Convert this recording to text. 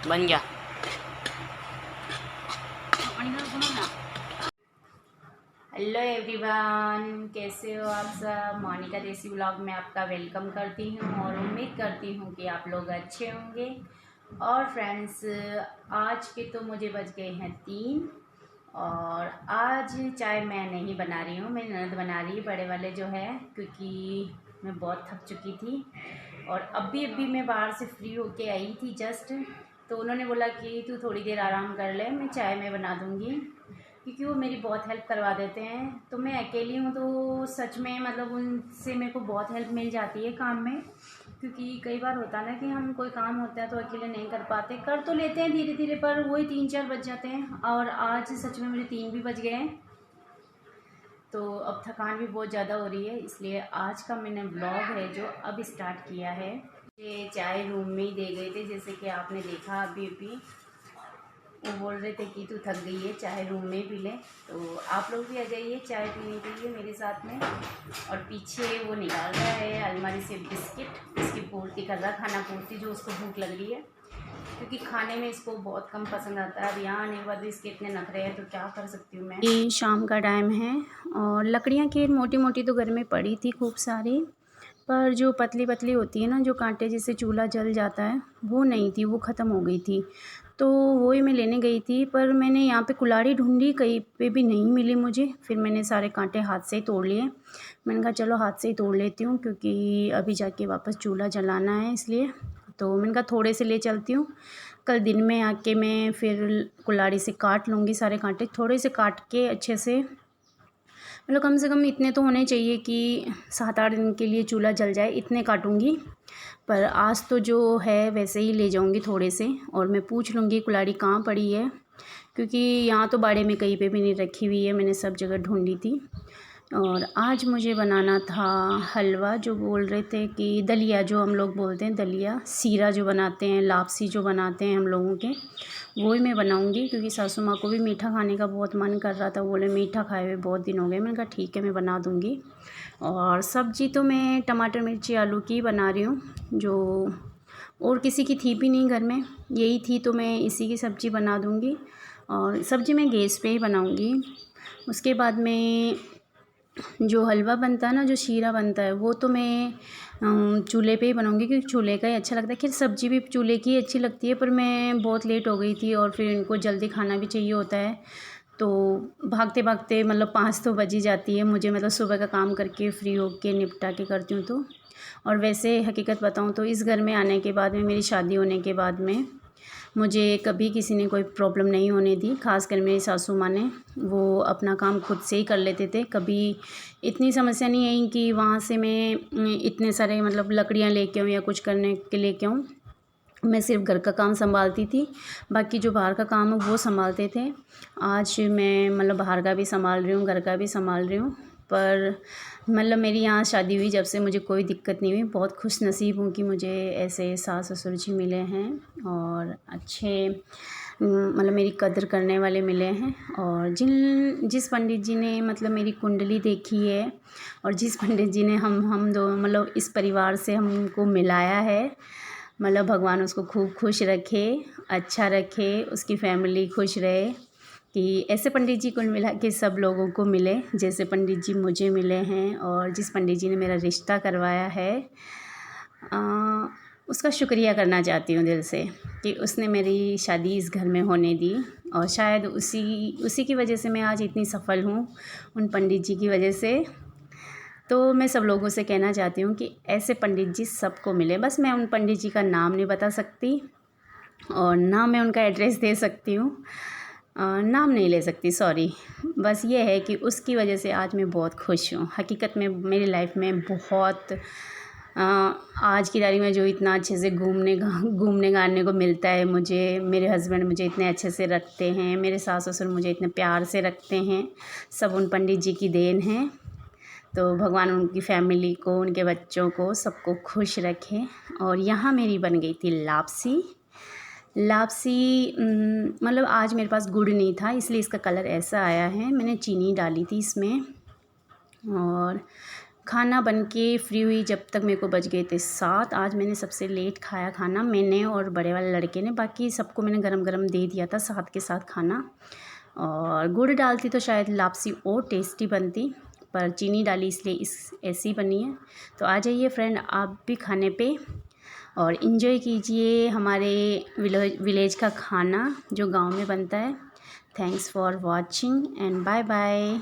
बन गया। Hello everyone, कैसे हो आप सब। मोनिका देसी ब्लॉग में आपका वेलकम करती हूँ और उम्मीद करती हूँ कि आप लोग अच्छे होंगे। और फ्रेंड्स, आज के तो मुझे बज गए हैं 3 और आज चाय मैं नहीं बना रही हूँ, मेरी ननद बना रही है, बड़े वाले जो है, क्योंकि मैं बहुत थक चुकी थी। और अभी मैं बाहर से फ्री होके आई थी जस्ट, तो उन्होंने बोला कि तू थोड़ी देर आराम कर ले, मैं चाय में बना दूँगी, क्योंकि वो मेरी बहुत हेल्प करवा देते हैं। तो मैं अकेली हूँ तो सच में मतलब उनसे मेरे को बहुत हेल्प मिल जाती है काम में, क्योंकि कई बार होता है ना कि हम कोई काम होता है तो अकेले नहीं कर पाते, कर तो लेते हैं धीरे धीरे, पर वही 3-4 बज जाते हैं। और आज सच में मुझे 3 भी बज गए हैं, तो अब थकान भी बहुत ज़्यादा हो रही है, इसलिए आज का मैंने व्लॉग है जो अब स्टार्ट किया है। ये चाय रूम में ही दे गए थे, जैसे कि आपने देखा अभी वो बोल रहे थे कि तू थक गई है, चाय रूम में पी ले। तो आप लोग भी आ जाइए चाय पीने के लिए मेरे साथ में। और पीछे वो निकाल रहा है अलमारी से बिस्किट, इसकी पूर्ति कर रहा, खाना पूर्ति, जो उसको भूख लग रही है, क्योंकि खाने में इसको बहुत कम पसंद आता है। अब यहाँ आने के बाद भी इसके इतने नखरे हैं, तो क्या कर सकती हूँ मैं। ये शाम का टाइम है और लकड़ियाँ की मोटी मोटी तो घर में पड़ी थी खूब सारी, पर जो पतली पतली होती है ना, जो कांटे जिससे चूल्हा जल जाता है, वो नहीं थी, वो ख़त्म हो गई थी। तो वही मैं लेने गई थी, पर मैंने यहाँ पे कुल्हाड़ी ढूंढी, कहीं पे भी नहीं मिली मुझे। फिर मैंने सारे कांटे हाथ से ही तोड़ लिए। मैंने कहा चलो हाथ से ही तोड़ लेती हूँ, क्योंकि अभी जाके वापस चूल्हा जलाना है, इसलिए। तो मैंने कहा थोड़े से ले चलती हूँ, कल दिन में आके मैं फिर कुल्हाड़ी से काट लूँगी सारे कांटे, थोड़े से काट के अच्छे से, मतलब कम से कम इतने तो होने चाहिए कि 7-8 दिन के लिए चूल्हा जल जाए, इतने काटूँगी। पर आज तो जो है वैसे ही ले जाऊँगी थोड़े से, और मैं पूछ लूँगी कुल्हाड़ी कहाँ पड़ी है, क्योंकि यहाँ तो बाड़े में कहीं पे भी नहीं रखी हुई है, मैंने सब जगह ढूंढी थी। और आज मुझे बनाना था हलवा, जो बोल रहे थे कि दलिया, जो हम लोग बोलते हैं दलिया, सीरा जो बनाते हैं, लापसी जो बनाते हैं हम लोगों के, वही मैं बनाऊंगी, क्योंकि सासू माँ को भी मीठा खाने का बहुत मन कर रहा था, बोले मीठा खाए हुए बहुत दिन हो गए। मैंने कहा ठीक है, मैं बना दूंगी। और सब्ज़ी तो मैं टमाटर मिर्ची आलू की बना रही हूँ, जो और किसी की थी भी नहीं घर में, यही थी, तो मैं इसी की सब्ज़ी बना दूंगी। और सब्ज़ी मैं गैस पे ही बनाऊंगी। उसके बाद में जो हलवा बनता है ना, जो शीरा बनता है, वो तो मैं चूल्हे पे ही बनाऊंगी, क्योंकि चूल्हे का ही अच्छा लगता है। खैर सब्ज़ी भी चूल्हे की अच्छी लगती है, पर मैं बहुत लेट हो गई थी और फिर इनको जल्दी खाना भी चाहिए होता है, तो भागते भागते मतलब 5 तो बज ही जाती है मुझे, मतलब सुबह का काम करके फ्री होके निपटा के करती हूँ तो। और वैसे हकीकत बताऊँ तो इस घर में आने के बाद में, मेरी शादी होने के बाद में, मुझे कभी किसी ने कोई प्रॉब्लम नहीं होने दी, ख़ासकर मेरी सासू माँ ने। वो अपना काम खुद से ही कर लेते थे, कभी इतनी समस्या नहीं आई कि वहाँ से मैं इतने सारे मतलब लकड़ियाँ लेके आऊँ या कुछ करने के लेके आऊँ। मैं सिर्फ घर का काम संभालती थी, बाकी जो बाहर का काम है वो संभालते थे। आज मैं मतलब बाहर का भी संभाल रही हूँ, घर का भी संभाल रही हूँ। पर मतलब मेरी यहाँ शादी हुई जब से मुझे कोई दिक्कत नहीं हुई, बहुत खुश नसीब हूँ कि मुझे ऐसे सास ससुर जी मिले हैं, और अच्छे मतलब मेरी कदर करने वाले मिले हैं। और जिस पंडित जी ने मतलब मेरी कुंडली देखी है, और जिस पंडित जी ने हम दो मतलब इस परिवार से हमको मिलाया है, मतलब भगवान उसको खूब खुश रखे, अच्छा रखे, उसकी फैमिली खुश रहे, कि ऐसे पंडित जी कुल मिला के सब लोगों को मिले जैसे पंडित जी मुझे मिले हैं। और जिस पंडित जी ने मेरा रिश्ता करवाया है, उसका शुक्रिया करना चाहती हूँ दिल से, कि उसने मेरी शादी इस घर में होने दी। और शायद उसी की वजह से मैं आज इतनी सफल हूँ, उन पंडित जी की वजह से। तो मैं सब लोगों से कहना चाहती हूँ कि ऐसे पंडित जी सबको मिले। बस मैं उन पंडित जी का नाम नहीं बता सकती, और ना मैं उनका एड्रेस दे सकती हूँ, नाम नहीं ले सकती, सॉरी। बस ये है कि उसकी वजह से आज मैं बहुत खुश हूँ। हकीकत में मेरी लाइफ में बहुत आज की तारीख में जो इतना अच्छे से घूमने गाने को मिलता है मुझे, मेरे हस्बैंड मुझे इतने अच्छे से रखते हैं, मेरे सास ससुर मुझे इतने प्यार से रखते हैं, सब उन पंडित जी की देन है। तो भगवान उनकी फैमिली को, उनके बच्चों को, सबको खुश रखे। और यहाँ मेरी बन गई थी लापसी। मतलब आज मेरे पास गुड़ नहीं था, इसलिए इसका कलर ऐसा आया है। मैंने चीनी डाली थी इसमें, और खाना बन के फ्री हुई जब तक मेरे को बज गए थे 7। आज मैंने सबसे लेट खाया खाना, मैंने और बड़े वाले लड़के ने। बाकी सबको मैंने गरम गरम दे दिया था साथ के साथ खाना। और गुड़ डालती तो शायद लापसी और टेस्टी बनती, पर चीनी डाली इसलिए ऐसी बनी है। तो आ जाइए फ्रेंड आप भी खाने पे और इन्जॉय कीजिए हमारे विलेज का खाना जो गांव में बनता है। Thanks for watching and bye bye.